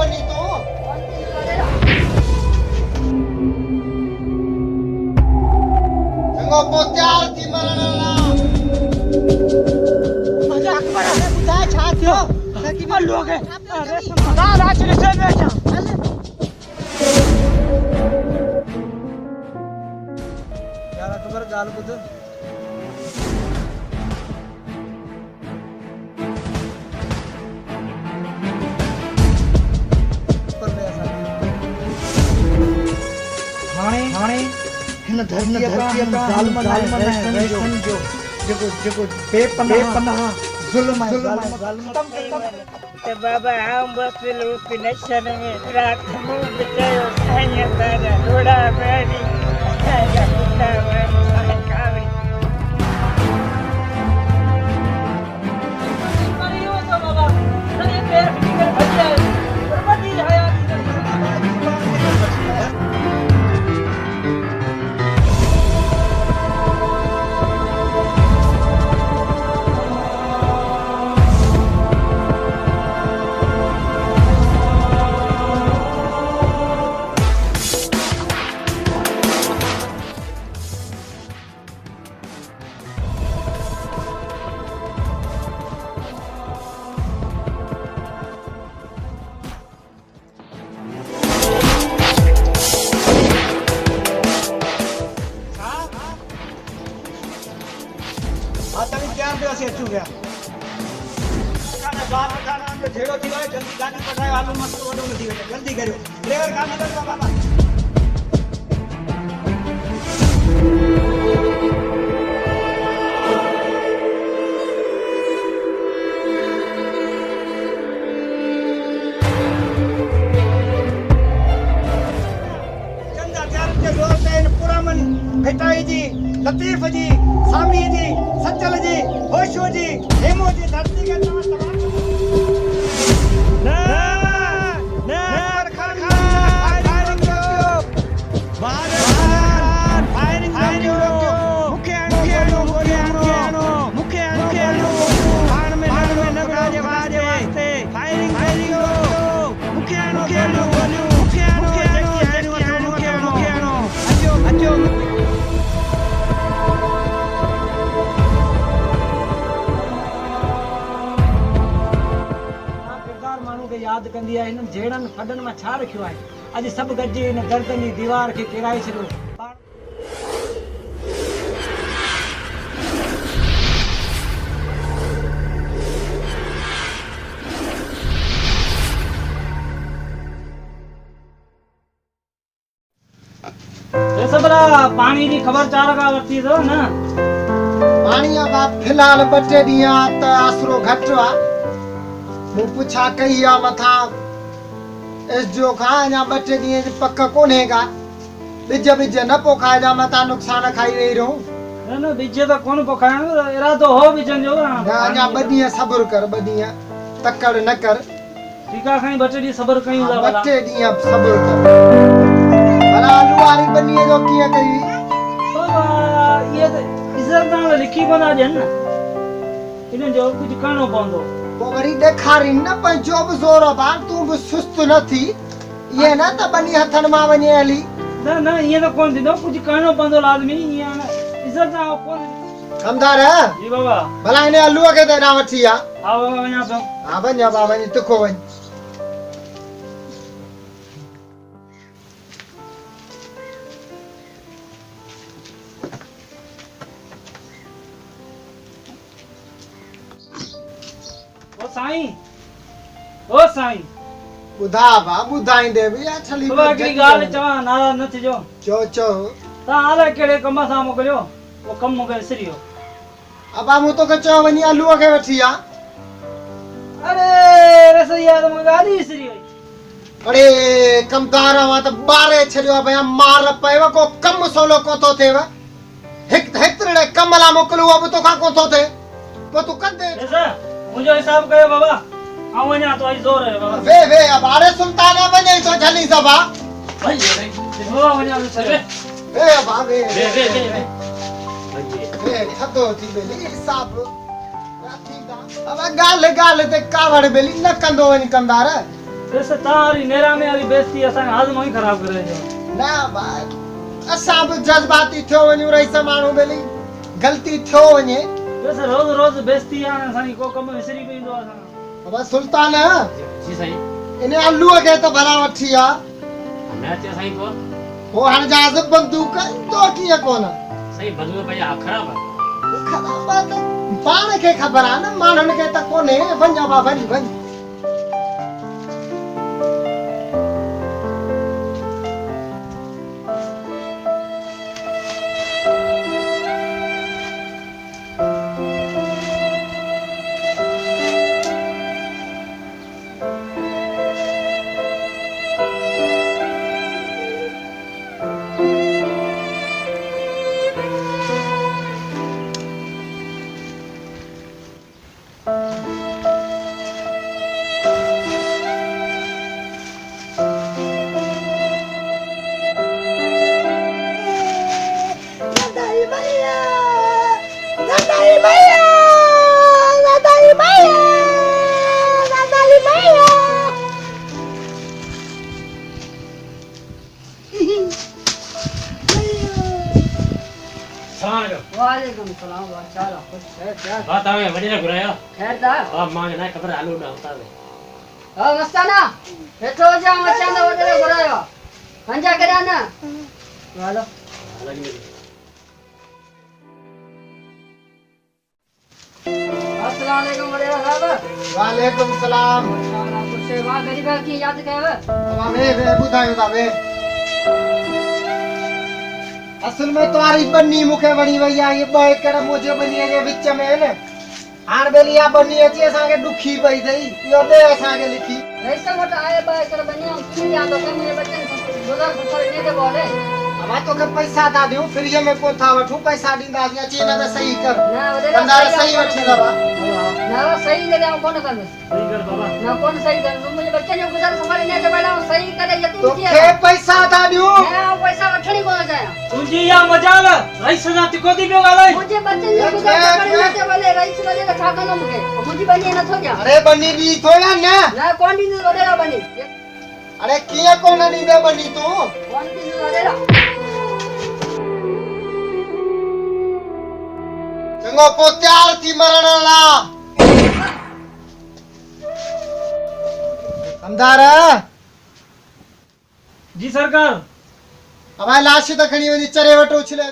वनी तो चंगो पोत्यार थी मरणा अरे अकबर अरे बुधा छा थियो की लोग है अरे ना राज ने से बैठा यार अकबर गाल बुध हाणे हिन धरती का ज़ालिमन वैसन जो जेको बेपनाह ज़ुल्म है तो बाबा हम बस लोग नशन में रात मुंह बिचायो साया तारा थोड़ा बैठी साया कुत्ता मैं कावे करियो तो बाबा अरे पैर निकल बच्चा बर्बादी हयात आतंक क्या पे से अचू गया खाना बाप खाना जो ढेरो थी गए जल्दी गाड़ी पठाए आलू मस्त वडो नहीं गए जल्दी करो ड्राइवर का मदद का बाबा चंदा चार के जोर पे इन पुरामन भेटाई जी लतीफ जी सामी जी सचल जी होशो जी हेमो जी धरती के तमाम ना ना फायरिंग रोकियो बाहर फायरिंग रोकियो मुखे आनो खान में न बाजे वास्ते फायरिंग रोकियो मुखे आनो अचो याद कंदी आहे इन झेड़न फडन में छा रखियो आहे अज सब गजे इन गर्दन जी दीवार के किराए छड़ो ये सबरा पानी की खबर चार का वरती दो ना पानी का फिलहाल बटे दिया त आसरो घटवा मु पुछा कही आ मथा इस जो खाना बटे दिए पक्का कोने का बिज न पोखाए जा मथा नुकसान खाई रही रहूं ना बिज तो कोन पोखाण एरा तो हो बिजन जो ना बदिया सब्र कर बदिया तकड़ न कर ठीका खाई बटे दी सबर कई ला वाला बटे दिया सब्र कर भला आलू वाली बनिए जो किया कही बाबा ये तो इज्जत नाल लिखी बना दे ना इने जो कुछ कानो पवंदो तो वरी देखारी न पंजो भी जोर बार तू भी सुस्त न थी ये ना त बनी हथन मा वने हली ना ये तो कोन दिनो कुछ कानो पवंदो आदमी ये ना इज्जत ना कोन समझदार है जी बाबा भला इने आलू के देना वठिया आओ वना तो हां वन्या बाबा ने तको वन ओ साईं बुधा बा बुधाई दे भी छली बाबा की गाल चवा नारा न थी जो चो ता आले केड़े कम सा मोकलियो वो कम मोके सिरियो अब मु तो के चो वनी आलू के वठिया अरे रसैया तो गाली सिरियो अरे कमदार वा त बारे छरियो भया मार पएव को कम सोलो को तो थेव हेतरे कमला मोकलू अब तो का को तो थे तो तू कर दे ऐसा मुझे हिसाब कयो बाबा आवण्या तो आई जोर है बाबा वे अब आरे सुल्तान बने तो झली सभा भाई हो आवण्या तो चले वे बाबे वे थदो थी बेली हिसाब राती दा अब गाल ते कावड़ बेली न कंदो वन कंदार वैसे तारी नेरा में वाली बेइज्जती असां हाज़मो ही खराब करे जो ना भाई असां बि जज़्बाती थियो वञूं रही माण्हू बेली ग़लती थियो वञे वैसे रोज रोज बेइज्जती आहे असांजी को कम विसरी पईंदो आहे असां अब सुल्तान जी साईं इन आलूअ खे त भला वठी आ न अचे साईं को हो हाणे जहाज़ बंदूक तो कीअं कोन साईं बंदूक भई ख़राब आहे ख़राब आहे त पाण खे ख़बर आहे न माण्हुनि खे त कोन्हे वञा बा वञ वालेकुम सलाम वाचारा क्या बात आवे वडी ने घुराया खैर था अब मां ने खबर आलू ना होता है हां मस्ताना बैठो जा मचांदा वडे घुरायो पंजा करा ना वालो अस्सलाम वालेकुम वडे साहब वालेकुम सलाम कुछ सेवा गरीबा की याद कयो अब वे बुधायो ता वे असल में तुम्हारी बन्नी मुखे बणी वई आहे ये ब एकड़ मुझे बन्नी जे विच में न हाण बेलिया बन्नी अची असा के दुखी पई थई यो दे असा के लिखी ऐसा वट आए ब एकड़ बन्नी की याद तो मुझे बच्चन गुजर फसर ने दे बोले अब तो के पैसा दा दियो फ्री में को था वठू पैसा दींदा दिया ची न सही कर ना वडे बंदार सही वठी दवा ना सही दे दे कौन कर सही कर बाबा ना कौन सही कर मुझे बच्चन जो गुजर फसर ने दे बोला सही करे तो यतीम किया के पैसा दा दियो ना पैसा वठणी को जाया तुंजी या मजाल रईस जा तिको दी पियो गालाई मुझे बच्चन जो गुजर फसर ने दे बोले रईस वाले का छा कनो मुके मुझी बनी न थो जा अरे बन्नी दी थोड़ा ना ना कौन दी वडे बनी अरे किया कोन दी दे बन्नी तू कौन दी वडे चंगो पो तैयार थी मरण ला अंदार जी सरकार अब लाश त खणी वनी चरे वटो उछले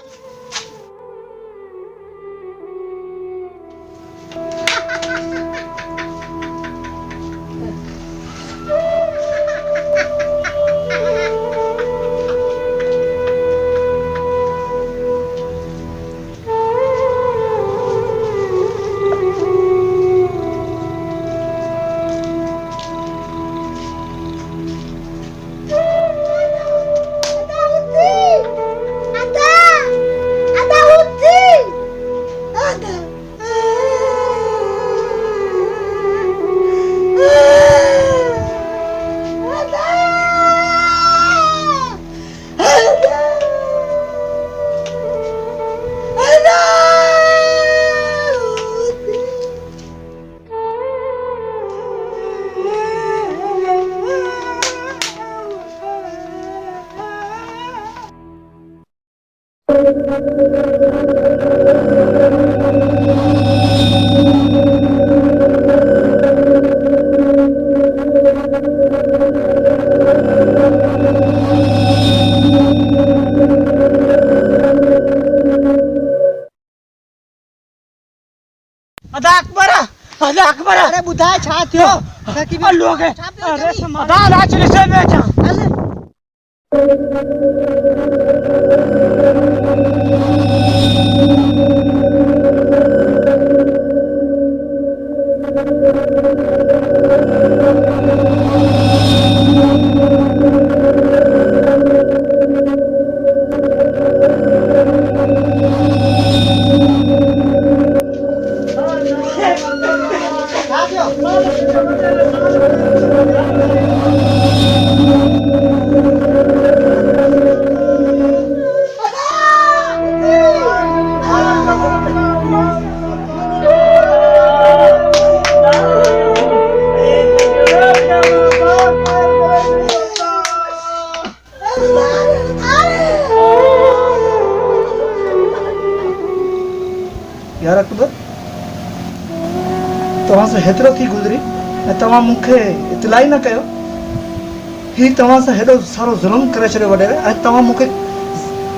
अदा अकबर अरे बुधाए छा थियो लोग अरे समाधान राज से में जा तव्हां सां हेतिरो थी गुज़री ऐं तव्हां मूंखे इतलाई न कयो। ही तव्हां सां हेॾो सारो ज़ुल्म करे छॾियो वॾेर, ऐं तव्हां मूंखे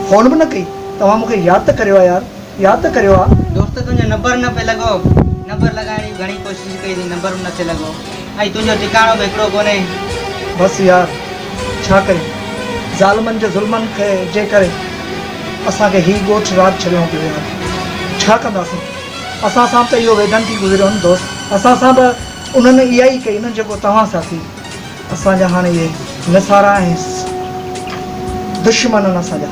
फ़ोन बि न कई। तव्हां मूंखे यादि त करियो आहे यार, यादि त करियो आहे। दोस्त तुंहिंजो नंबर न पे लॻो, नंबर लॻाइण जी घणी कोशिशि कई थी, नंबर न पे लॻो। ऐं तुंहिंजो ठिकाणो बि हिकिड़ो कोन्हे। बसि यार छा कयूं, ज़ालिमनि जे ज़ुल्मनि खे जे करे असांखे ही ॻोठ रात छॾियो पियो यार। छा कंदासीं, असां सां त इहो वेदन थी गुज़रियो न दोस्त। असां सां बि उन्हनि इहा ई कई न जेको तव्हां सां थी। असांजा हाणे इहे निसारा ऐं दुश्मन आहिनि असांजा।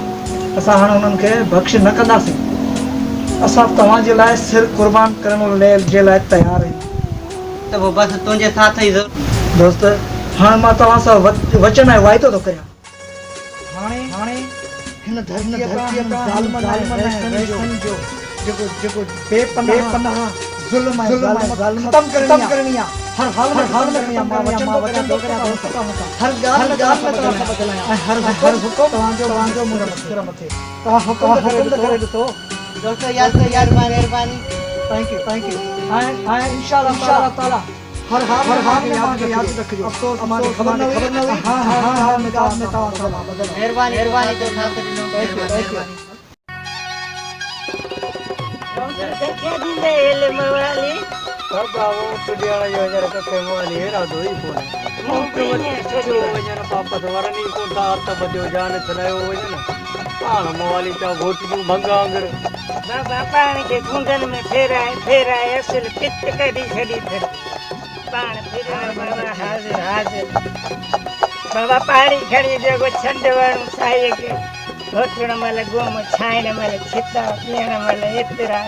असां हाणे उन्हनि खे बख़्श न कंदासीं। असां तव्हांजे लाइ सिर क़ुर्बान करण जे लाइ तयारु आहियूं। त पोइ बसि तुंहिंजे साथ ई दोस्त, हाणे मां तव्हां सां वचन ऐं वाइदो थो कयां। हाणे हिन धरतीअ जो जेको बेपनाह ज़ुल्म ख़त्म करणी आहे। हर हाल में करणी आहे। मां वचन थो कयां हर ॻाल्हि में तव्हां सां ॻाल्हायां ऐं हर हुकुम तव्हांजो मुंहिंजे मथे। तव्हां हुकुम करे ॾिठो दोस्त। यार महिरबानी। थैंक यू ऐं इंशाअल्लाह ताला हर हाल में यादि रखिजो। अफ़सोस ख़बर न हुई। हाँ मैं तव्हां सां महिरबानी तो साथ ॾिनो। Thank U. क्या दींदे इल्म वाली बाबा वो तुडियाला जो जरा कथे वाली हेरा दो ही कोन मोटो जो वजन पापा तो वरनी को दात बजो जान थलायो वजन पाण मोवाली चा घोट जो भंगांगर बाबा पाण के कुंडन में फेराए असल पिट कडी छडी फिर पाण फेराए बाबा हाजिर बाबा पानी खड़ी जो छंड वण साई के घोटण मल गोम छाइण मल छिता पीअण मल एतरा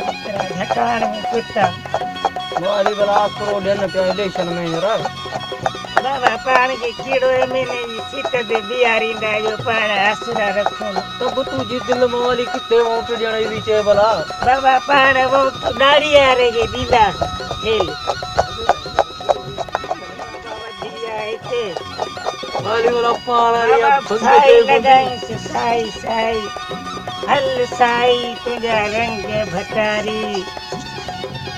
झकाण में कुत्ता मोवाली बला करो देन पे इलेक्शन में रे बाबा पाण के कीड़ो महीने जी सीट ते बिहारी जो पाण आसरा रखो तो तू जी दिल मोवाली किथे वोट देण ई चे बला बाबा पाण वो दाढ़ी यारे के दीदा खेल वाली वाला पाण या साई लगाई साई हल साई तुझा रंग भटारी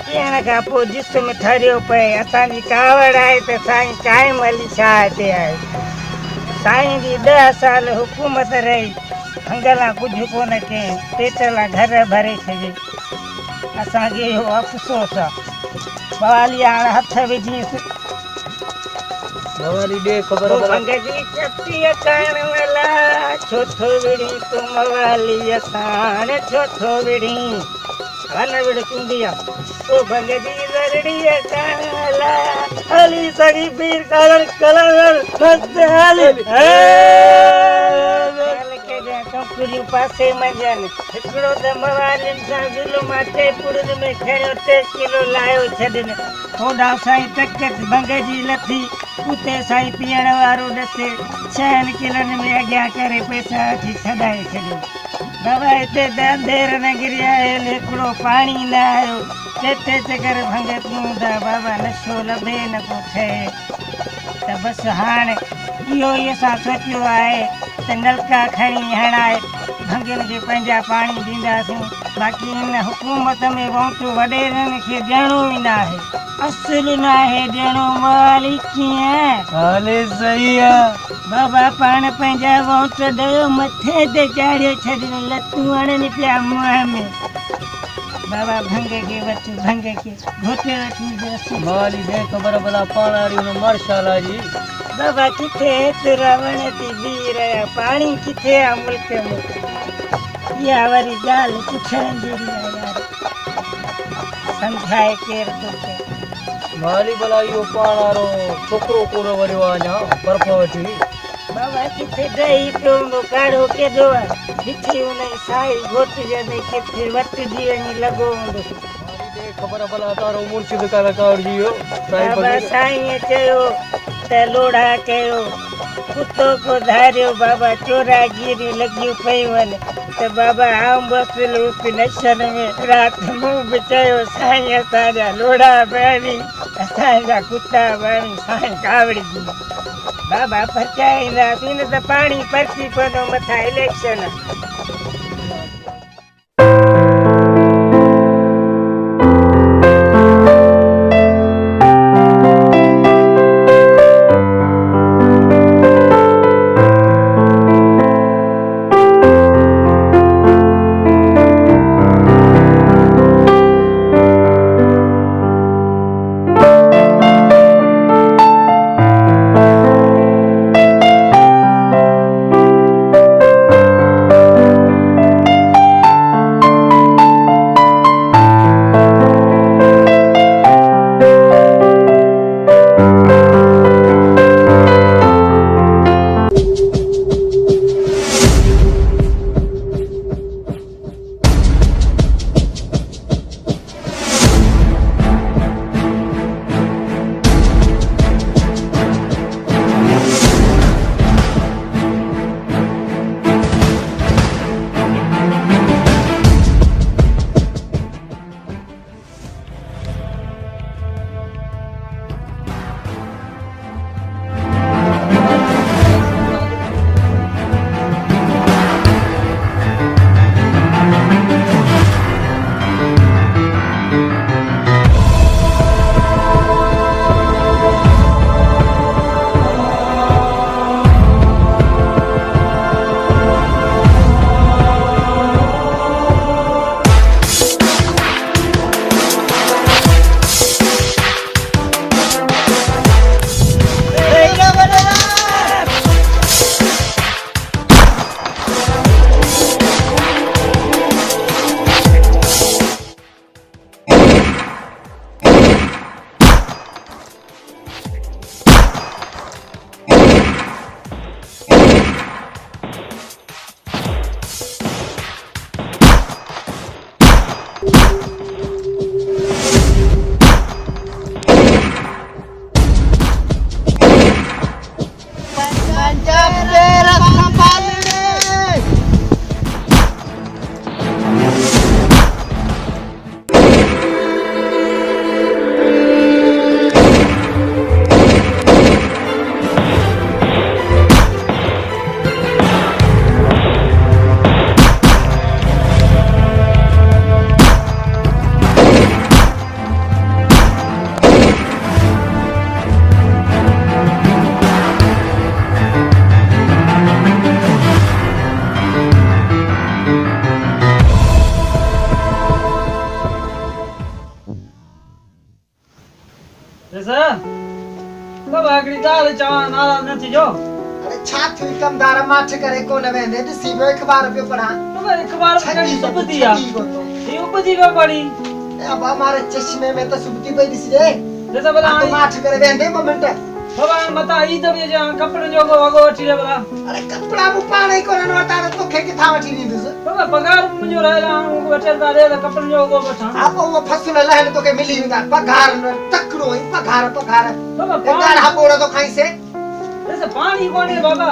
पीअण खां पोइ जिस्म ठरियो पए। असांजी कावड़ आहे त साईं काइम अली शाह ते आहे। साईं जी 10 साल हुकूमत रही हंगला कुझु कोन कयईं। पेट लाइ घर भरे छॾे। असांखे इहो अफ़सोस आहे। बवाली हाणे हथ विझीसि मोवाली दे खबर भंग जी चपटी करण वाला छो थो विड़ी तूं मवाली असां छो थो विड़ी हन विड़ चूंडिया ओ भंग जी लरड़ी करण वाला हली सगी पीर करण कलर मस्त हली कंकुरियूं पासे मंझनि हिकिड़ो त मवालियुनि सां ज़ुल्म अटे पुड़नि में खणियो 3 किलो लायो छॾनि होॾां साईं तकत भंग जी लथी उते साईं पीअण वारो ॾसे 6 किलनि में अॻियां करे पैसा अची छॾाए छॾियो। बाबा हिते त अंधेर न गिरी आयल हिकिड़ो पाणी न आयो। चेटे चकर भंग तूं त बाबा नशो लभे न को ठहे त बसि हाणे इहो ई असां सोचियो आहे त नलका खणी हणाए भंगनि खे पंहिंजा पाणी ॾींदासीं। बाक़ी हिन हुकूमत में वोट वॾेरनि खे ॾियणो ई न आहे। असुल न आहे ॾियणो माली कीअं हाले सही आहे बाबा पाण पंहिंजा वोट ॾियो मथे ते चाढ़ियो छॾनि लतूं हणनि पिया मुंहं में। बाबा भंग के वठ भंग के घोटे वठी मोवाली दे खबर भला पाण वारी उन मार्शाला जी बाबा किथे एतिरा वण थी बीह रहिया पाणी किथे आहे मुल्क में। इहा वरी ॻाल्हि पुछण जहिड़ी आहे यार। सम्झाए केरु तोखे मोवाली भला इहो पाण वारो छोकिरो कोन वरियो आहे अञा बर्फ़ वठी बाबा किथे ॾही पियो हूंदो काढ़ो केॾो आहे ॾिठी हुन साई घोट जॾहिं किथे वटि जी वञी लॻो हूंदो। खबर भला तारो मुर्शिद कलाकार जी हो बाबा साईं चयो त लोढ़ा कयो कुतो को धारियो बाबा चोरागिरियूं लॻियूं पयूं आहिनि त बाबा आऊं बसि उस नशन में राति मूं बि चयो साईं असांजा लोढ़ा बाणी असांजा कुता बाणी साईं कावड़ी जी बाबा परचाईंदासीं न त पाणी परची पवंदो मथां इलेक्शन। नाराज न थी जो अरे छा थी कमदार माठ करे कोन वेंदे ॾिसी पियो अखबार पियो पढ़ा तो अखबार पढ़ी सुबती आ ये उपजी पे पढ़ी अब हमारे चश्मे में तो सुबती पई ॾिसजे जैसा बला तो माठ करे वेंदे मोमेंट भगवान मता ई तो ये जो कपड़े जो वगो वठी ले बला अरे कपड़ा मु पाणे कोन वटा तो खे किथा वठी नींदुस बाबा पगार मुंजो रहला को वठे दा रे कपड़े जो वगो वठा आप वो फसल लहन तो के मिली वेंदा पगार न तकड़ो ही पगार बाबा पगार हा बोड़ा तो खाई से जैसे पानी कोने बाबा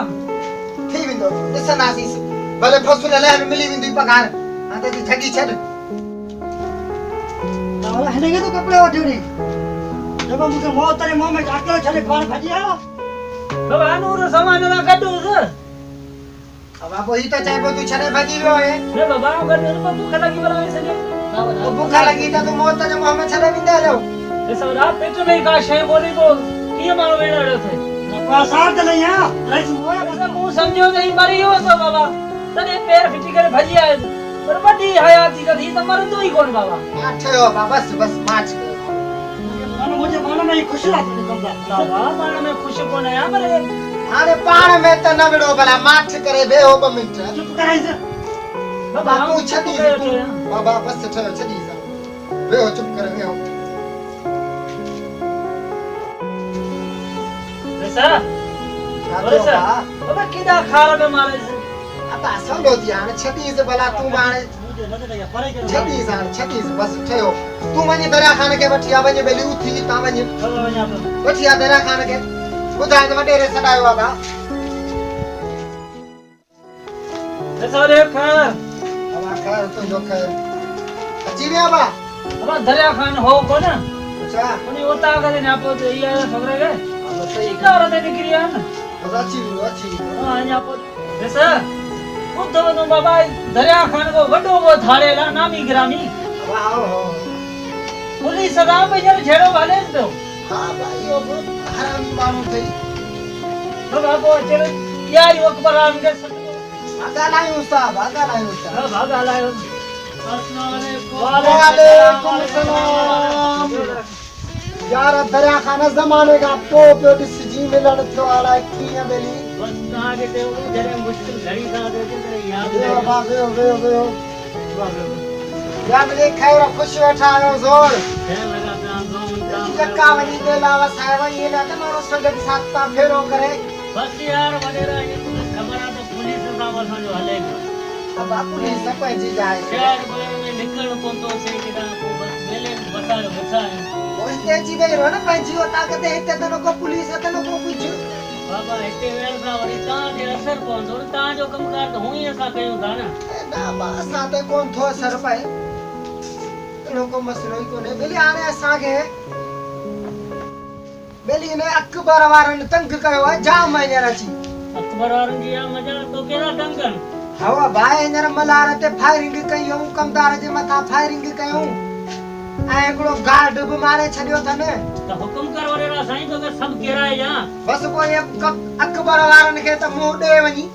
थी वेंदो ॾिसंदासीं भले फसल लहन मिली वेंदी पगार हां त झगी छॾ और हनेगे तो कपड़े वठोड़ी जब मुझे मौत तेरे मुंह में जाके चले पार भजी आयो बाबा नूर सामान ना कटूस अब आप वही तो चाहे तू छने भजी वियो है रे बाबा अगर तो भूख लगी बला सजे तो भूखा लगी तो मौत जे मुंह में छने विंदे रहो ये सब रात पेट में का शय बोली को किए मारो वेड़ा रहे थे पासार त नहीं आ रईस मोया बस मु समझो नहीं मरी हो तो बाबा तने पैर फिटी करे भजी आए पर बड़ी हयाती कथी तो मर दो ही कोन बाबा माठो बाबा बस माच मुझे मन में खुश लागे कमदा बाबा मन में खुश कोन है मरे अरे पाण में त न विड़ो भला माठ करे बेहो ब मिनट चुप कराई से बाबा तू छदी बाबा बस ठयो छदी जा बेहो चुप कर बेहो ऐसा अरे सा बाबा किदा खार में मारे से अब असलो ध्यान छदी से भला तू बाणे छदी से बस ठयो तू वनी दरिया खान के बठिया वनी बेली उठी ता वनी बठिया दरिया खान के बुधाए तो वडेरे सदायो बाबा ऐसा रे खार अब खैर तो जो खैर अजी रे बाबा अब दरिया खान हो को ना अच्छा उनी होता करे ना पो ये छोकरे के अब सही कार दे निकली है ना अच्छी हां यहाँ पो ऐसा उद्धव नो बाबा दरिया खान को वडो वो थाड़ेला नामी ग्रामी वाह हो पुलिस सदा पे जर छेड़ो वाले तो हां भाई ओ हरामी मानू थई बाबा को चल यार वो अकबर आम के आगा लायो साहब भागा लायो वालेकुम सलाम यार दरिया खाना जमाने का तो दिस जी मिलन थियो आला की बेली बस कहां के ते जरे मुश्किल घड़ी सा दे दे याद वे बाबे यार मेरे खैर खुश बैठा आयो जोर है लगा काम जक्का वनी दे लावा साहब ये ना मारो संगत साथ ता फेरो करे बस यार वडेरा ये खबर आ तो पुलिस सा वसा जो हलेगा अब पुलिस सब जी जाए शहर में निकल को तो से के को बस मेले बसा ओई ते जी बे रो ना पंजी ओ ताकत है तनो को पुलिस तनो को कुछ बाबा इते वेर सा वरी ता जे असर पवंदो ता जो कमकार तो हुई असा कयूं था ना बा असा ते कोन थो असर पए लोको मसलो ही कोने बेली आने असा के बेली ने अकबर वारन तंग कयो है जाम महीने रची अकबर वारन जी मजा तो केरा तंगन हवा भाई नर मलार ते फायरिंग कयूं कमदार जे मथा फायरिंग कयूं एकड़ो गार्ड भी मारे छडियो थने तो हुकुम कर वरेरा साईं तो के सब केराए जा बस कोई अकबर वारन के त मुंह दे वनी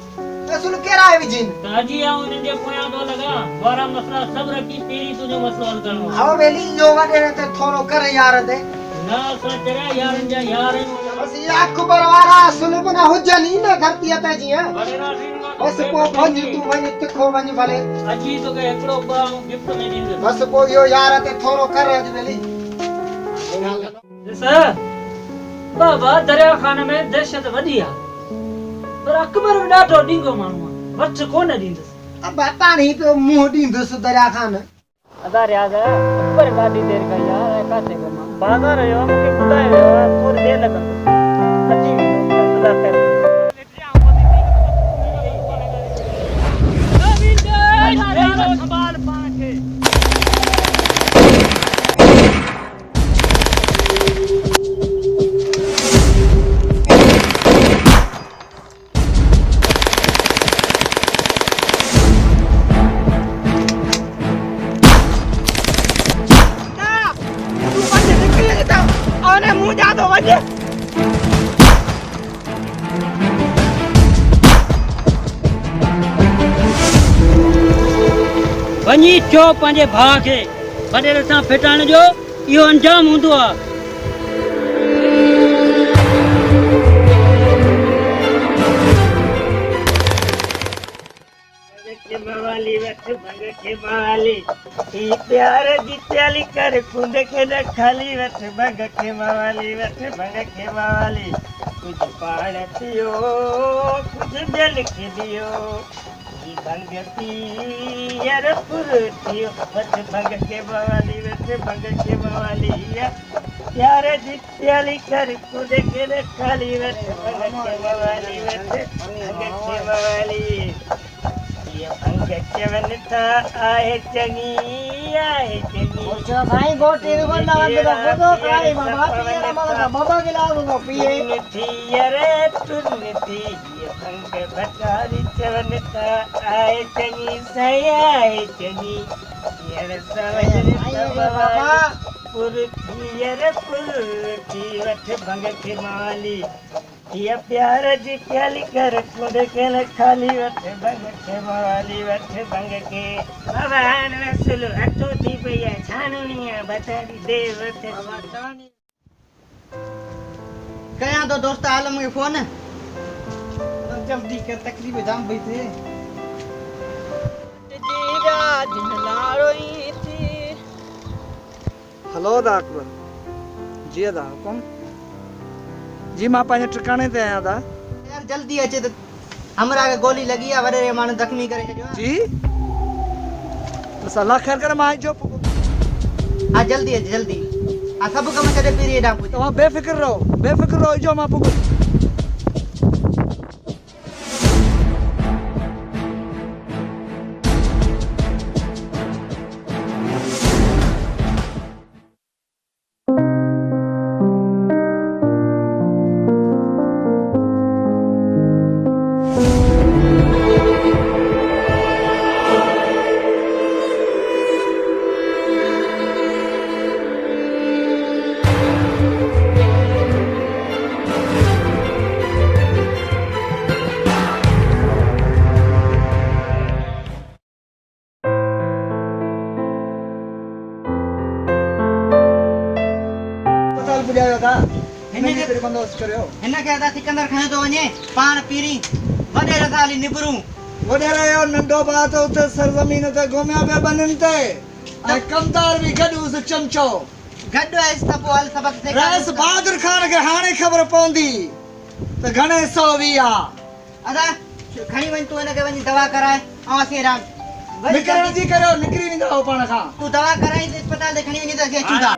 असुल केराए विजिन ताजी आऊं इनके पोया तो लगा वारा मसला सब रखी तेरी तुझे मसलो हल करनो हवा बेली जो वडे ते थोरो कर यार दे ना सो तेरा यारन जा यार बस ये अकबर वारा असुल बना हुजनी न धरती ते जी वरेरा सिंह बस को भंज तू वनी तिखो वनी भले अजी तो के एकड़ो बा गिफ्ट में दींदे बस को यो यार ते थोरो कर अज बेली सर बाबा दरिया खान में दहशत वधी आ पर अकबर ॾाढो ढींगो माण्हू आहे वठ कोन ॾींदुसि अब पानी पे मुंह दींदुस दरिया खान अदा याद अकबर गाड़ी देर का यार काथे को मां बाजार रहियो मूंखे ॿुधायो थोरी देर लॻंदो अची अदा कर वञी चो पंहिंजे भाउ खे वॾेरे सां फिटाइण जो इहो अंजाम हूंदो आहे वठ भंग के माली ई प्यार जी प्याली कर कुंड के न खाली वठ भंग के माली वठ भंग के माली कुछ पाण पियो कुछ जल के दियो ई भंग पियर पुरतियो वठ भंग के माली वठ भंग के माली प्यार जी प्याली कर कुंड के न खाली वठ भंग के माली वठ भंग के माली भंग चवनता आए चंगी अच्छा भाई गोटी को ना तो को काई बाबा पिए ना बाबा के लागो पिए थी अरे तुन्नती ये भंग भटारी चवनता आए चंगी सयाए चंगी ये सवजन बाबा पुरती अरे पुरती वठ भंग के माली ये प्यार जी प्याली कर कुंड के न खाली वठ भंग के माली वठ भंग के भगवान रसुल हटो थी भैया छानुनिया बतारी दे वठ कया तो दोस्त आलम के फोन है जल्दी कर तकलीफ जाम भई थे जीरा दिन लारोई थी हेलो दा अकबर जी दा कौन जी मां पाने ठिकाने ते आया दा यार जल्दी अचे तो हमरा के गोली लगी है वरे माने जख्मी करे छजो जी अल्लाह खैर करे मां जो हां जल्दी अचे जल्दी आ सब कम करे पीरियड आ पूछ तवा बेफिक्र रहो जो मां पुगो बुझायो था हिने के बंदोबस्त करियो हिन के आदा सिकंदर खायो तो वने पान पीरी वडे रसाली निबरू वडे रयो नंडो बात उते सरजमीन ते घुमया पे बनन ते आ कमदार भी गडू से चमचो गड्डो है सब वाल सबक से रस बहादुर खान के हाणे खबर पौंदी त घणे 120 आ अदा खणी वन तू ने के वनी दवा कराए आ सेरा निकरण जी करो निकरी विंदा हो पाण खां तू दवा कराई अस्पताल दे खणी वनी तो अचे चूदा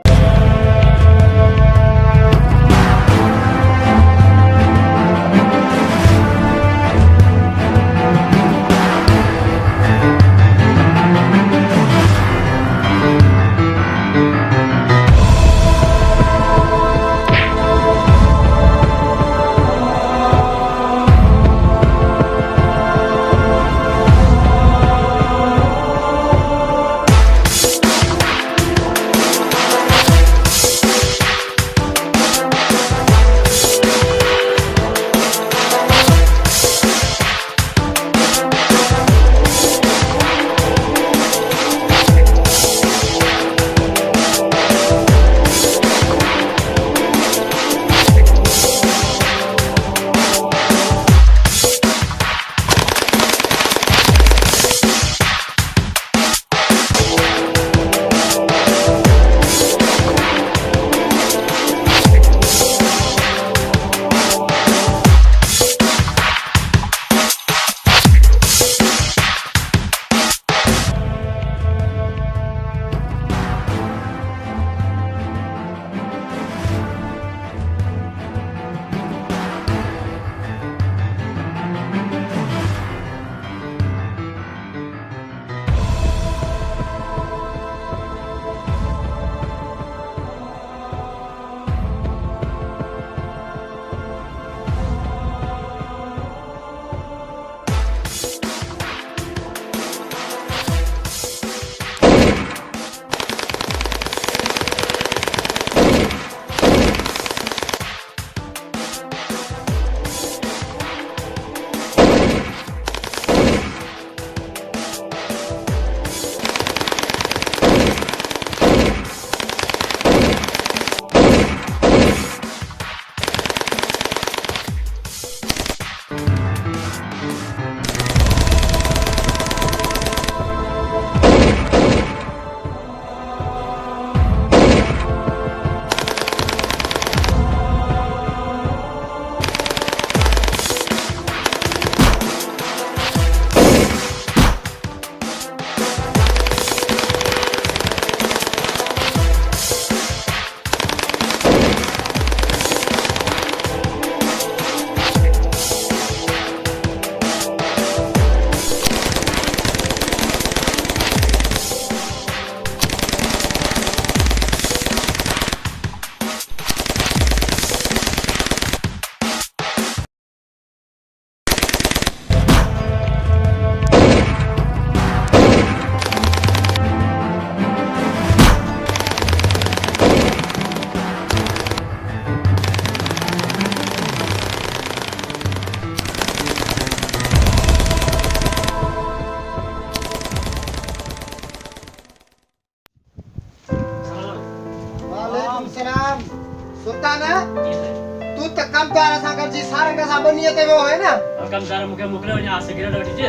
बनीअ ते वियो है ना और कमदार मूंखे मोकिलियो वञा सिगरेट वठी अचे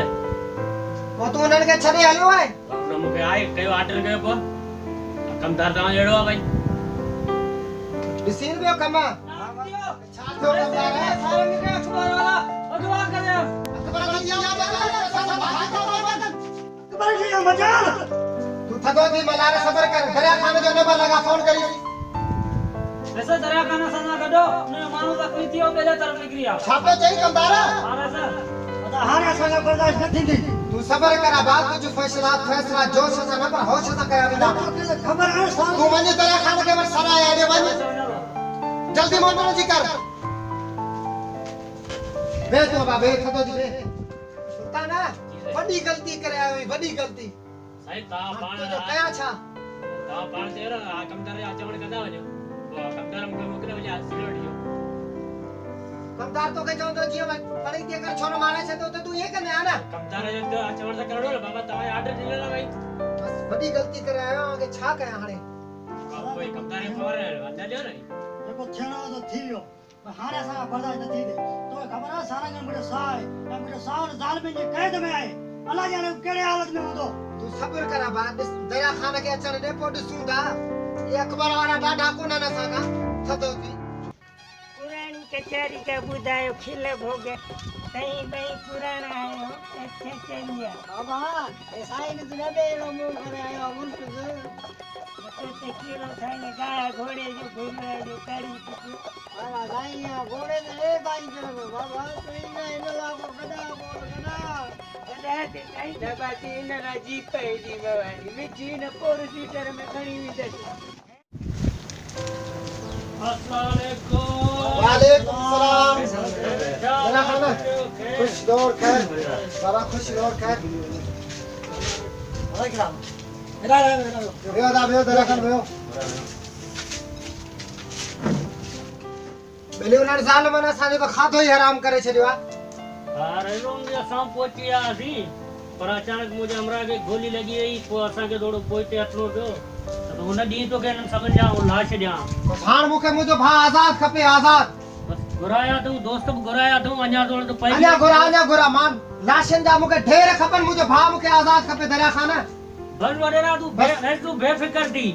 पोइ तूं उन्हनि खे छॾे हलियो आहे हुन मूंखे आहे कयो ऑर्डर कयो पोइ कमदार तव्हां जहिड़ो आहे भाई ॾिसी न पियो कम छा थियो कमदार सारे निकरे अखबार वाला अगवा करे अखबार की मजाल तू थको थी मलारे सबर कर दरिया खाने जो नंबर लगा फोन करी ऐसा दरिया खाना सजा कढो ने मानू तकलीफ थियो बेले तरफ निकरी आ छापे चई कमदार हारे सर अदा हारे संग बर्दाश्त न थींदी तू सबर कर बात तुझो फैसला जोश से न पर होश से कया बिना खबर है तू वञ दरिया खाने के वर सरा आया दे वञ जल्दी मोटन जी कर वे तो बाबे थतो जी वे सुता ना वडी गलती करे आई वडी गलती साईं तव्हां पाण जो कया छा तव्हां पाण चयो न कमदार जा अचवण कंदा वञो पोइ कमदार मूंखे मोकिलियो वञा सिगरेट ॾियो कमदार तो के चवंदो जीअं पढ़ी ते कर छो न मारे छे तो तू ये कंदे आ ना कमदार जो त अचवण त करणो न बाबा तव्हां ऑर्डर ॾिनल आहे भाई बस वडी गलती करे आयो आगे छा कया हाणे कोई कमदार खे खबर न ॾियो न देखो थियणो तो थी वियो पर हारे असां बर्दाश्त न थींदे तो खबर आहे सारा गन मुंहिंजो साह आहे ऐं मुंहिंजो साह हुन ज़ालिम जे क़ैद में आहे अलाह ॼाणे कहिड़े हालत में हूंदो तू सब्र करा बात दरिया खाने के अचण दे पो ॾिसूं था ये अखबार वाला ॾाढा कोन न सका थतो थी पुरानी कचहरी का बुधायो खिल भोगे तई बई पुराना आयो अच्छे चलिया बाबा ऐसा ही न तुझे बेड़ो मुंह करे आयो मुंतज तो ते किलो थाने गाया घोड़े जो घुमरा जो कड़ी बाबा गाइया घोड़े ने ए गाई करो बाबा तू ने इन लाको कदा बोल कदा कदा ते कई दबाती न राजी पैदी भवानी मिठी न पोर सीटर में खणी विदस अस्सलाम वालेकुम वालेकुम सलाम जना खाना खुश दौर खैर सारा खुश दौर खैर अलैक्राम इधर बेयो दरिया खान बेयो बेले उन साल मन असांजो तो खाधो ही हराम करे छडियो अरे लोग असां पहुची आसी पर अचानक मुझे हमरा के गोली लगी वई पोइ असांखे थोरो पोइते अचणो पियो त हुन ॾींहुं तो के सभिनि जा लाश ॾियां बस हाण मूंखे मुंहिंजो भाउ आज़ाद खपे आज़ाद बस घुराया अथऊं दोस्त बि घुराया अथऊं अञा थोरो त पई अञा घुरा मान लाशन जा मूंखे ढेर खपन मुंहिंजो भाउ मूंखे आज़ाद खपे दरिया खाना बस वडेरा तू बेफिकर थी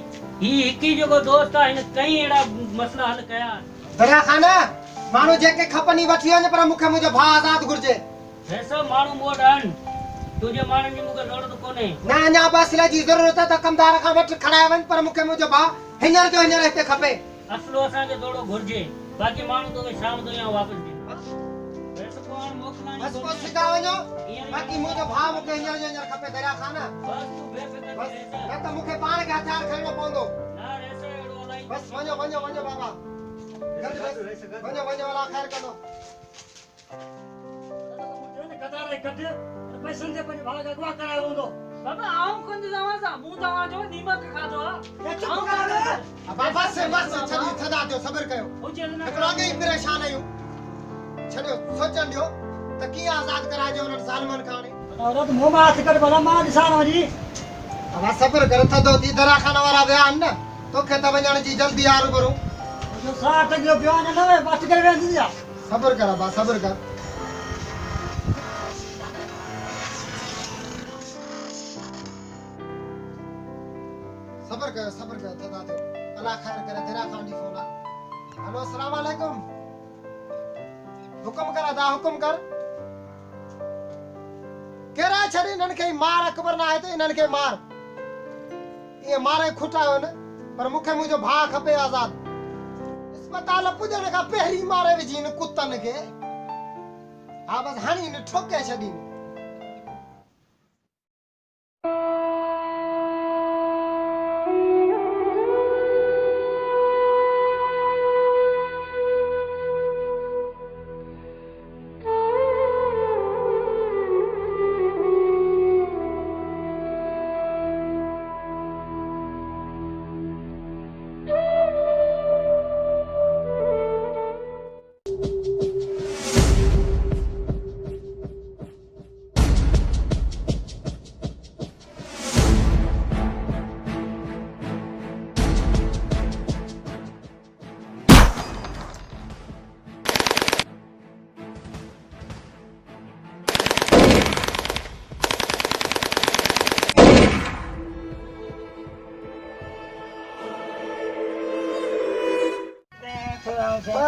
ही हिक ही जेको दोस्त आहे हिन कई अहिड़ा मसला हल कया दरिया खाना माण्हू जेके खपनि वठी वञे पर मूंखे मुंहिंजो भाउ आज़ाद घुर्जे हे सभु माण्हू मूं वटि आहिनि तुंहिंजे माण्हुनि जी मूंखे ज़रूरत कोन्हे न अञा बसले जी ज़रूरत आहे त कमदार खां वटि खणाए वञ पर मूंखे मुंहिंजो भाउ हींअर जो हींअर हिते खपे असलो असांखे थोरो घुर्जे बाक़ी माण्हू तोखे शाम जो या वापसि ॾींदो बस को हाणे मोकिलां बस को सिधा वञो बाक़ी मुंहिंजो भाउ मूंखे हींअर जो हींअर खपे दरिया खाना बस तू बेफिकर बस थी रह न त मूंखे पाण खे हथियार खणणो पवंदो ना रेसे अहिड़ो अलाही बस वञो बाबा वञो अलाह ख़ैर कंदो कतार कट पैसनि जे पंहिंजे भाउ खे अगवा करायो हूंदो बाबा आऊं कोन तव्हां सां मूं तव्हां जो नीमक खाधो आहे बस छॾी थदा थियो सब्र कयो हिकिड़ो अॻे ई परेशान आहियूं छॾियो सोचण ॾियो त कीअं आज़ाद कराइजे उन्हनि ज़ालिमनि खां हाणे औरत मुंह में हथ कट भला मां ॾिसां न वञी अब सब्र कर थदो थी दरिया खाना वारा विया आहिनि न तोखे त वञण जी जल्दी आरू भरू जो साह टकियो पियो आहे न वे बच करे वेंदी जा सब्र कर बा सब्र कर सब्र कर थदा थियो अल्लाह खैर करे दरिया खान दी फोन हेलो अस्सलाम वालेकुम हुकुम कर अदा हुकुम कर केरा छड़ी इन्हनि खे मार अकबर ना आहे त इन्हनि खे मार ये मारे खुटायो न पर मूंखे मुंहिंजो भाउ खपे आज़ाद अस्पताल पुॼण खां पहिरीं मारे विझी न कुतनि खे हा बस हाणे न ठोके छॾी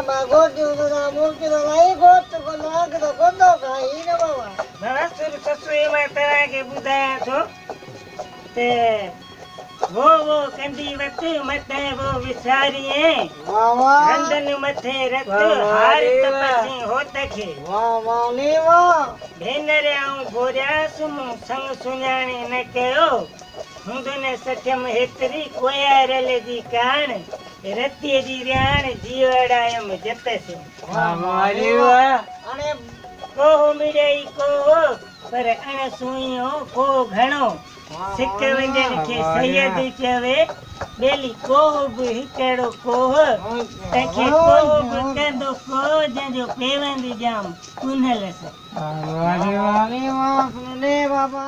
बाबा गोटियूं तुंहिंजा मूर्तियूं इलाही घोट को नाग तो गोदो खाई न बाबा बाबा सुर ससुई में तव्हांखे ॿुधायां थो ते वो कंदी वक्त मथे वो विसारिए वाह वाह रंदन मथे रत हार तपसी होत खे वाह वाह नी वाह भेनर आऊं गोरियास मूं संग सुञाणे न कयो हुंदुन सठम हेतरी कोयारल जी कान रतीअ जी रियाण जीवड़ायम जतस हमारी वाह अने कोह मिड़ई कोह पर अण सुइयो को घणो सिक वंजन खे सैयद चवे बेली कोह बि हिकड़ो कोह तंहिंखे कोह बि कंदो कोह जंहिंजो पेवंद जाम कुन्हलस वाह वाह सुने बाबा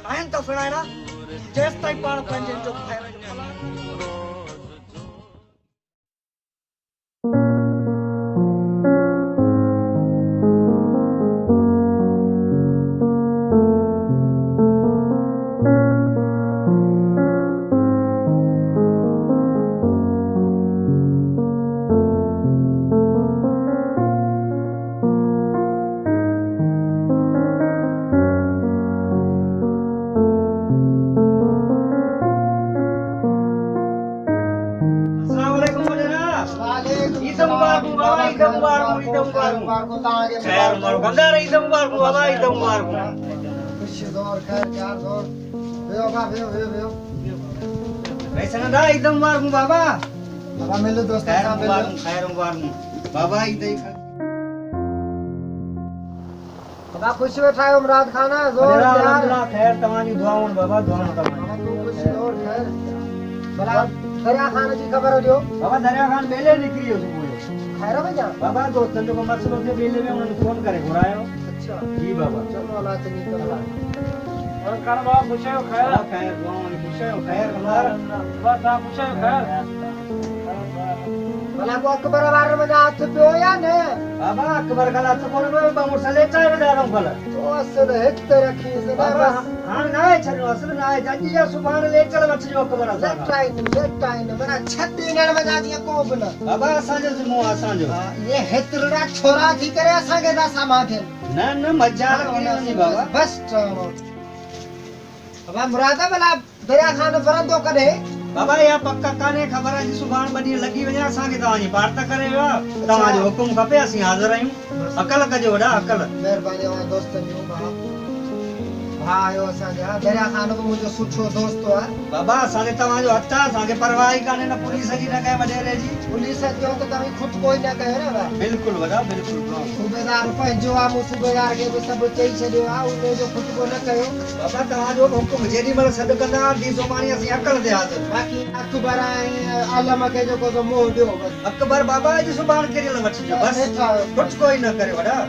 नायन तो फिरायना जेस ताई पाण पंहिंजे जो खैर जो भला खुश वेठा आहियो मुराद खान ज़ोर खैर तव्हांजी दुआऊं बाबा दुआऊं तव्हां खुश ज़ोर खैर भला दरिया खान जी ख़बर ॾियो बाबा दरिया खान बेले निकिरी वियो सुबुह खैर में जा बाबा दोस्तन जो मसलो थे बेले में उन्होंने फोन करे घुरायो अच्छा जी बाबा चलो अल्लाह चंगी तरह और कर बाबा खुश हो खैर खैर दुआऊं खुश हो खैर हमारा बस आप खुश हो खैर भला को अकबर वार में हाथ पियो या न बाबा अकबर का हाथ कोन में बामू सले चाय बजा रहा हूं भला तो असल हित रखी से बाबा हां ना है छनो असल ना है जल्दी या सुभान ले चल वठ जो अकबर लेट टाइम मेरा 6 दिन में जा दिया को बना बाबा असा जो मो असा जो ये हितरा छोरा थी करे असा के दा सामा थे न मजाक नहीं बाबा बस बाबा मुरादा भला दरिया खान फरंदो करे बाबा या पक्का काने खबर है सुभान बनी लगी वने असा के तवानी पार्ता करे वा तवा जो हुकुम खपे असि हाजिर आयूं अकल कजो वडा अकल मेहरबानी और दोस्तन जो भाउ आयो असांजा दरिया खान बि मुंहिंजो सुठो दोस्त आहे बाबा असांखे तव्हांजो हथ आहे असांखे परवाह ई कान्हे न पुलिस जी न कंहिं वॾेरे जी पुलिस जो त तव्हां खुद कोई न कयो न भाउ बिल्कुलु वॾा बिल्कुलु सूबेदार पंहिंजो आहे मूं सूबेदार खे बि सभु चई छॾियो आहे उन जो खुद को न कयो बाबा तव्हांजो हुकुम जेॾी महिल सॾु कंदा ॾिसो माणी असीं अकल ते हाज़िर बाक़ी अकबर ऐं आलम खे जेको सो मोह ॾियो बसि अकबर बाबा अॼु सुभाणे केॾी वठिजो बसि कुझु कोई न करे वॾा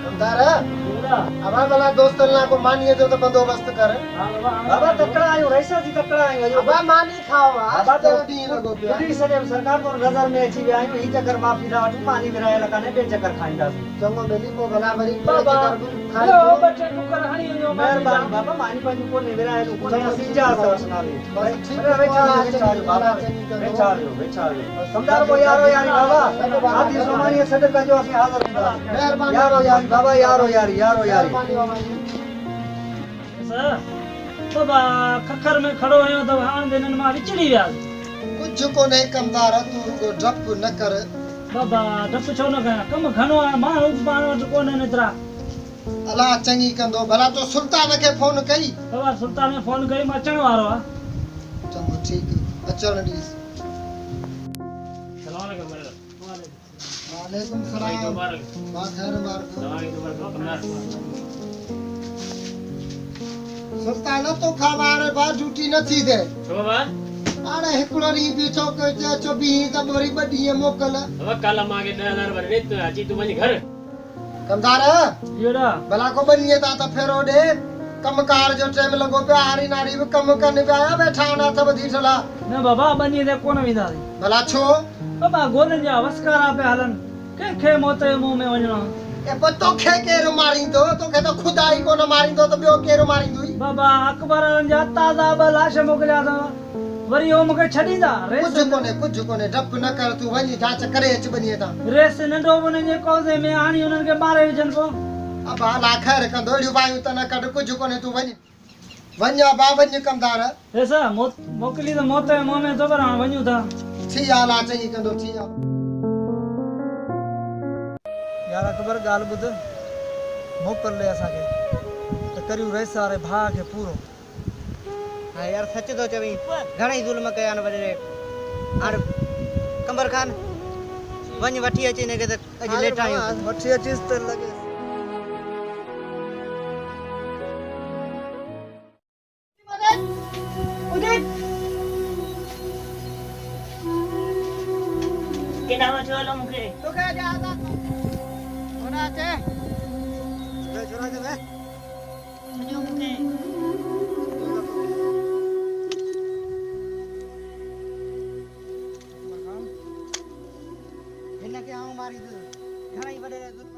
कंदार अब भला दोस्तनि लाइ को मानीअ जो त बंदोबस्त कर बाबा तकड़ा आहियूं रहीसासीं तकड़ा आहियूं अब मानी खाओ बाबा त ॾींहुं लॻो पियो आहे। कॾहिं सॼे सरकार को नज़र में अची विया आहियूं ही चकर माफ़ी था वठूं पानी विरायल कान्हे ॿिए चकर खाईंदासीं चङो मिली पोइ भला वरी बाबा खाई ॿियो अचो। ॿ टे टुकर हणी वञो महिरबानी बाबा मानी पंहिंजूं कोन्हे विरायल कोन्हे असीं इजाज़त वठंदासीं बसि ठीकु अरे वेठा आहे, हलियो, वेठा हलियो बाबा चङी कंदो। वेठा हलियो वेठा हलियो सम्झारो पोइ यारो यारी बाबा आदि सोमानीअ सॾु कजो असीं हाज़िर हूंदासीं महिरबानी यारो यारी बाबा यारो यारी यारो यारी महिरबानी बाबा जी। बाबा खखर में खड़ो आहियो त हाणे दिननि मां विचड़ी विया कुझु कोन्हे कमदार तूं रुगो डपु न कर बाबा डपु छो न कयां कमु घणो आहे माण्हू पाण वटि कोन्हनि एतिरा अलाह चङी कंदो भला तो सुल्तान खे फोन कई बाबा सुल्तान में फोन कई मां अचण वारो आहे चङो ठीकु अचण ॾीस सलाम अलैकुम वालेकुम सलाम मां ख़ैर मार सुल्तान तो खावार बा ड्यूटी न थी दे छो बा हाणे हिकिड़ो ॾींहुं बीठो के चो बि त वरी ॿ ॾींहं मोकल अब कल मांगे 10000 भरे तो अची तू वञ घर कमदार इहोड़ा भला को ॿ ॾींहं ता त फेरो ॾे कमकार जो टाइम लॻो पिया हारी नारी बि कमु कनि पिया वेठा आहिनि हथ ॿधी ठला न बाबा बनी ते कोन वेंदासीं भला छो बाबा गोलनि जा वसकारा पिया हलनि कंहिंखे मौत जे मुंहं में वञणो ए पोइ तोखे केरु मारींदो तोखे त ख़ुदा ई कोन मारींदो त ॿियो केरु मारींदो बाबा अकबर जा ताज़ा ॿ लाश मोकिलिया अथव वरी उहो मूंखे छॾींदा कुझु कोन्हे डपु न कर तूं वञ जांच करे अच ॿ ॾींहं तां रेस नंढो हुननि जे कौज़े में हाणी हुननि खे मारे विझनि पोइ अब अला ख़ैर कंदो अहिड़ियूं बायूं त न कढ कुझु कोन्हे तूं वञ बा वञ कमदार रेसा मोकिली त मौत जे मुंहं में थो पर हाणे वञूं था थी आ अला चङी कंदो थी आ यार अकबर ॻाल्हि ॿुध मोकिल ले असांखे त करियूं रहीस वारे भाउ खे पूरो हाँ यार सच तो चवी घणई ज़ुल्म कया न वॾेरे हाणे कंबर खान वञ वठी अची हिनखे त अॼु लेट आहियूं वठी अचीस त लॻे केॾा वठो हलो मूंखे तोखे जा दा होना चे छोरा जे वे वञो मूंखे हिनखे आऊं मारी घणई वॾेरे ज़ुल्म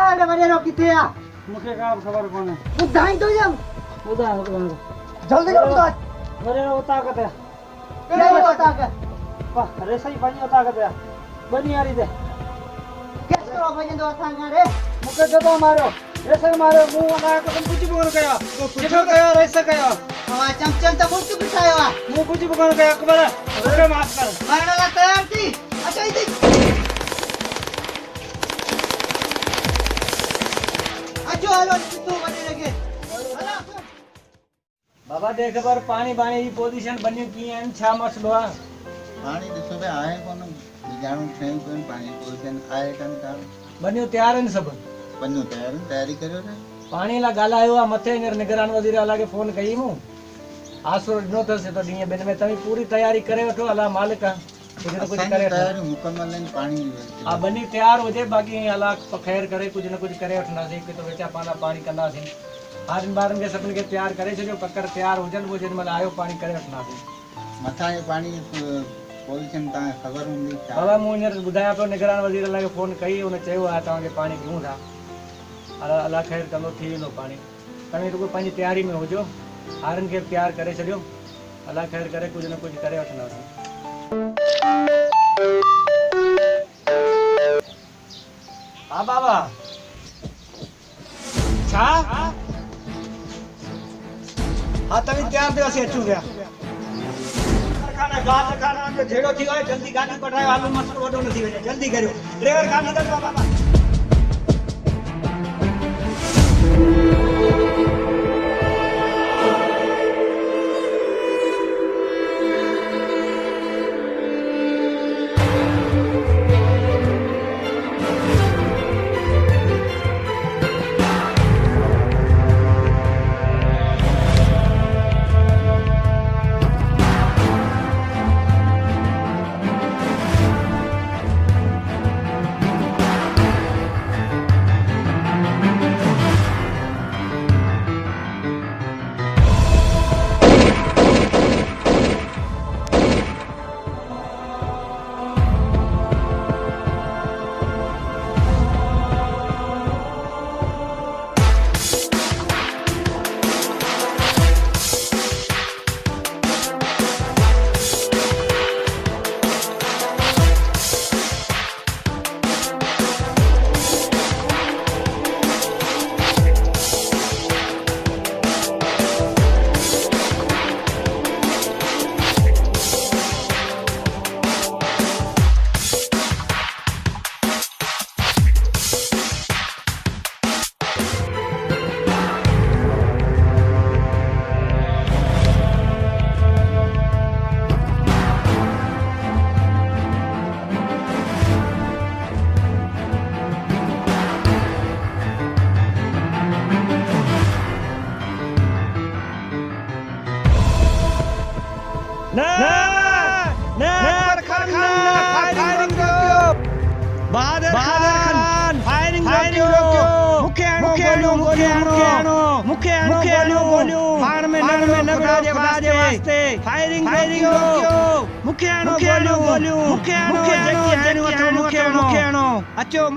ॿुधाए वॾेरो किथे आहे? मूंखे का बि ख़बर कोन्हे। ॿुधाई थो ॼम। ॿुधायो जल्दी कर ॿुधाए। वॾेरो उतां किथे कहिड़ी पता कर? रेसई पंहिंजी उतां किथे आहे बनी वारी ते केतिरो वञंदो असां खां रे? मूंखे जॾो मारियो रेसई मारियो मूं अलाए कुझु बि कोन कया किथो कयो रेस कयो तव्हां चमचम त मुर्च बिठायो आहे। मूं कुझु बि कोन कयो अकबर मूंखे माफ़ कर मरण लाइ तयार थी अचई थी। अचो हलो तूं वञी लॻे। बाबा देख पर पानी बाणी जी पोजीशन बनी कीअं आहिनि छा मसलो आहे पानी ॾिसो पिया आहे कोन ॼाणूं शयूं कोन पाणी पोजीशन आहे कोन का बनियूं तयार आहिनि सभु वञो तयारी करियो न पाणी लाइ ॻाल्हायो आहे मथे हींअर निगरान वज़ीर आला खे फ़ोन कई मूं आसरो ॾिनो अथसि त ॾींहं ॿिनि में तव्हीं पूरी तयारी करे वठो अला मालिक आहे कुझु न कुझु करे वठो तयारी मुकमल आहिनि पाणी जी हा बनी तयार हुजे बाक़ी अला ख़ैर करे कुझु न कुझु करे वठंदासीं हिकु त वेचा पाना पाणी कंदासीं ॿारनि ॿारनि खे सभिनी खे तयारु करे छॾियो ककर तयारु हुजनि पोइ जेॾी महिल आयो पाणी करे वठंदासीं मथां जे पाणी जी पोजीशन तव्हांखे ख़बर हूंदी बाबा मूं हींअर ॿुधायां पियो निगरान वज़ीर अला खे फ़ोन कई हुन चयो आहे तव्हांखे पाणी ॾियूं था अला ख़ैर कंदो थी वेंदो पाणी तव्हीं रुॻो पंहिंजी तयारी में हुजो ॿारनि खे तयारु करे छॾियो अला ख़ैर करे कुझु न कुझु करे वठंदासीं हा बाबा छा हा तव्हीं तयारु थियो असीं अचूं पिया जेड़ो थी वञे जल्दी गाॾी कढायो हालो मसलो वॾो न थी वञे जल्दी करियो ड्राइवर गाॾी कढो बाबा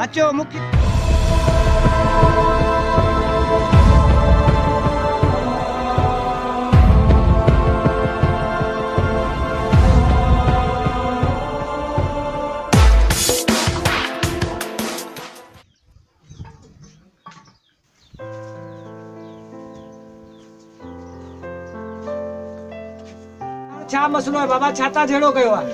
अचो मुख्य छा मसलो है बाबा छाता झेड़ो कयो आहे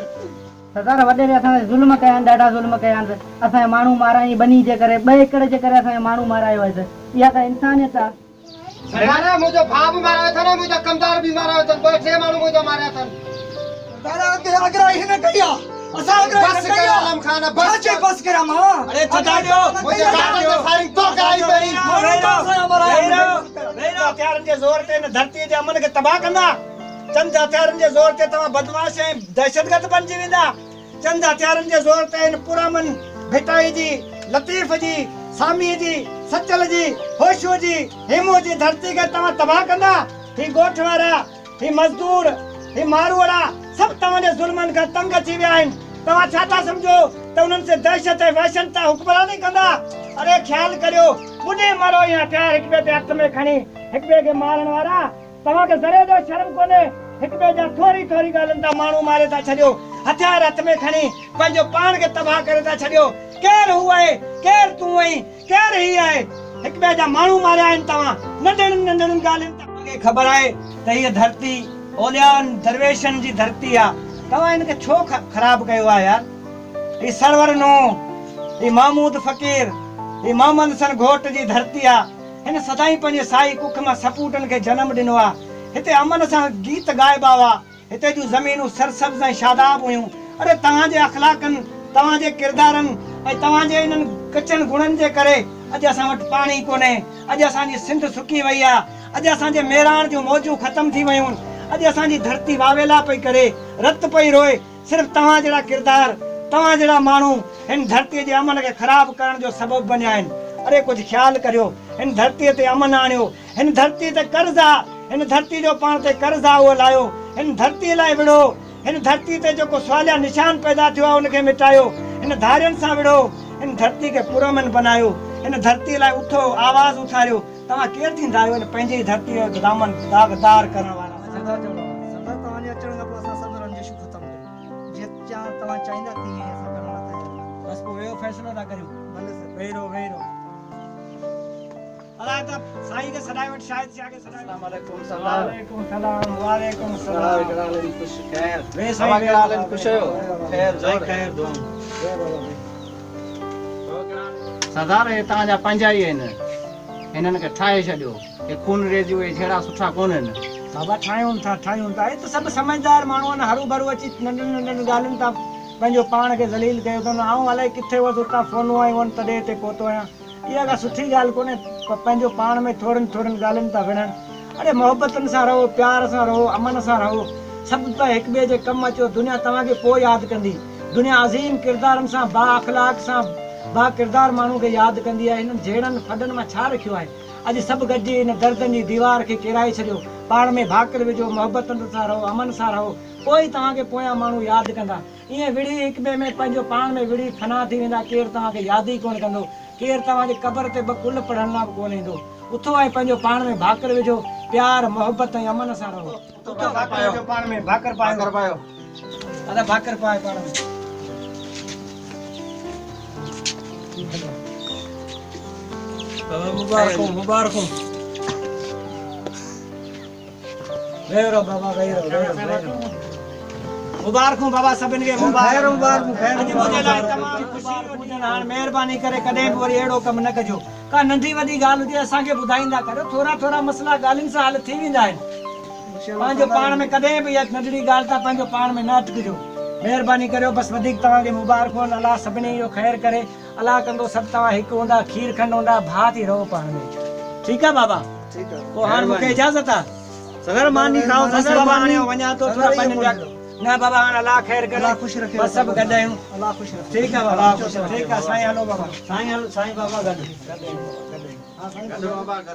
सरदार वॾेरे असां ज़ुल्म कया आहिनि ॾाढा ज़ुल्म कया आहिनि असांजे माण्हू माराई बनी जे करे 2 एकड़ जे करे असांजे माण्हू मारायो आहे इहा त इंसानियत आहे सरदार मुंहिंजो भाउ बि मारियो अथनि मुंहिंजा कमदार बि मारियो अथनि 2-3 माण्हू मुंहिंजा मारिया अथनि सरदार आगरा हिन कई आहे असां बस कर आलम खान बस कर मां अरे छॾा ॾियो मुंहिंजे दादा ते फायरिंग तो कराई पहिरीं हथियारनि जे ज़ोर ते हिन धरतीअ जे अमन खे तबाह कंदा चंद हथियारनि जे ज़ोर ते तव्हां बदमाश ऐं दहशतगर्द बणिजी वेंदा चंद हथियारनि जे ज़ोर ते हिन पुरअमन भिटाई जी लतीफ़ जी सामी जी सचल जी होशू जी हिमो जी धरती खे तव्हां तबाह कंदा ही ॻोठ वारा ही मज़दूर ही मारवाड़ा सभु तव्हांजे ज़ुल्मनि खां तंग अची विया आहिनि तव्हां छा था सम्झो त उन्हनि से दहशत ऐं वहशत तां हुक्मरानी कंदा। अरे ख़्याल करियो, ॿुॾे मरो या हथियार हिक ॿिए ते हथ में खणी हिक ॿिए खे मारण वारा। तव्हांखे ज़रे जो शर्म कोन्हे? हिक ॿिए जा थोरी थोरी ॻाल्हियुनि तां माण्हू मारे था छॾियो, हथियार हथ में खणी पंहिंजो पाण खे तबाह करे था छॾियो। केरु हू आहे, केरु तूं आहीं, केरु ही आहे? हिक ॿिए जा माण्हू मारिया आहिनि तव्हां नंढड़ियुनि नंढड़ियुनि ॻाल्हियुनि तां। तव्हांखे ख़बर आहे त हीअ धरती ओलियान दरवेशनि जी धरती आहे। तव्हां हिनखे छो ख़राब कयो आहे यार? ही सरवर नूह, ही महमूद फ़कीर, ही मोहम्मद हसन घोट जी धरती आहे। हिन सदाई पंहिंजे साई कुख मां सपूतनि खे जनम ॾिनो आहे। हिते अमन सां गीत ॻाइबा हुआ, हिते जूं ज़मीनूं सरसब्ज़ ऐं शादाब हुयूं। अरे तव्हांजे अख़लाक़नि, तव्हांजे किरदारनि ऐं तव्हांजे इन्हनि कचनि गुणनि जे करे अॼु असां वटि पाणी कोन्हे, अॼु असांजी सिंध सुकी वई आहे, अॼु असांजे मेराण जूं मौजूं ख़तम थी वियूं, अॼु असांजी धरती वावेला पई करे, रत पई रोए। सिर्फ़ु तव्हां जहिड़ा किरदार, तव्हां जहिड़ा माण्हू हिन धरतीअ जे अमन खे ख़राब करण जो सबबु बणिया आहिनि। अरे कुझु ख़्यालु करियो, हिन धरतीअ ते अमन आणियो, हिन धरती ते कर्ज़ आहे, हिन धरती जो पाण ते कर्ज़ आहे उहो लाहियो, हिन धरतीअ लाइ विढ़ो, हिन धरती ते जेको सवालिया निशान पैदा थियो आहे उनखे मिटायो, हिन धारियुनि सां विढ़ो, हिन धरती खे पुरअमन बनायो, हिन धरतीअ लाइ उथो, आवाज़ उथारियो। तव्हां केरु थींदा आहियो हिन पंहिंजी धरतीअ जो दामन दागदार करण वारा? सरदार तव्हांजे अचण खां पोइ असां सभु रंजिशूं ख़तमु कयूं। जीअं तव्हां चाहींदा तीअं असां करण लाइ तयार आहियूं। बस पोइ वेहो फ़ैसिलो था करियूं। भले सर। वेरो वेरो अलाए त साईं खे सदाई वटि शायदि छा खे सदाई। अस्सलाम वालेकुम सरदार। वालेकुम सलाम, वालेकुम सलाम। कलालन खुश खैर। वे सवा साईं कलालन खुश हो। खैर जोर खैर दो। सरदार हे तव्हांजा पंहिंजा ई आहिनि, हिननि खे ठाहे छॾियो। हे खून रेजी उहे जहिड़ा सुठा कोन आहिनि। बाबा ठाहियूं था हे त सभु समझदार माण्हू आहिनि। हरू भरू अची नंढियुनि नंढियुनि ॻाल्हियुनि तां पंहिंजो पाण खे ज़लील कयो अथनि। आऊं अलाए किथे हुअसि उतां फ़ोनूं आयूं आहिनि तॾहिं हिते पहुतो आहियां। इहा का सुठी ॻाल्हि कोन्हे, पंहिंजो पाण में थोरनि थोरनि ॻाल्हियुनि तां विढ़नि। अरे मोहबतनि सां रहो, प्यार सां रहो, अमन सां रहो, सभु त हिक ॿिए जे कमु अचो। दुनिया तव्हांखे पोइ यादि कंदी। दुनिया अज़ीम किरदारनि सां, बा अख़लाक सां, बा किरदार माण्हू खे यादि कंदी आहे। हिननि जहिड़नि फॾनि मां छा रखियो आहे? अॼु सभु गॾिजी हिन दर्दनि जी दीवार खे किराए छॾियो। पाण में भाकुर विझो, मोहबतनि सां रहो, अमन सां रहो, कोई तव्हांखे पोयां माण्हू यादि कंदा। ईअं विड़ी हिक ॿिए में पंहिंजो पाण में विड़ी फना थी वेंदा, केरु तव्हांखे यादि ई कोन कंदो, केरु तव्हांजे क़बर ते ॿ कुल पढ़ण लाइ बि कोन ईंदो। उथो ऐं पंहिंजो पाण में भाकुर विझो, प्यार मोहबत ऐं अमन सां रहो। उथो भाकुर विझो, पाण में भाकुर पायो। अदा भाकुर पाए पाण में। बाबा मुबारक वेरो बाबा वेरो मुबारक बाबा सभिनि खे महिरबानी करे कॾहिं बि वरी अहिड़ो कमु न कजो। का नंढी वॾी ॻाल्हि हुजे असांखे ॿुधाईंदा करो। थोरा थोरा मसला ॻाल्हियुनि सां हल थी वेंदा आहिनि। पंहिंजो पाण में कॾहिं बि इहा नंढड़ी ॻाल्हि तां पंहिंजो पाण में न अटकिजो। महिरबानी करियो। बसि वधीक तव्हांखे मुबारक हुअनि। अलाह सभिनी जो ख़ैरु करे। अलाह कंदो सभु तव्हां हिकु हूंदा, खीर खंड हूंदा, भाउ थी रहो पाण में। ठीकु आहे बाबा? ठीकु आहे। पोइ हाणे मूंखे इजाज़त आहे। सगर मानी खाओ, सगर मानी वञा थो थोरा पंहिंजे न बाबा। हाणे अलाह ख़ैरु करे, ख़ुशि रखे, बसि सभु गॾु आहियूं। अलाह ख़ुशि रखे। ठीकु आहे बाबा, ठीकु आहे साईं। हलो बाबा, साईं हलो, साईं बाबा गॾु। हा साईं बाबा गॾु।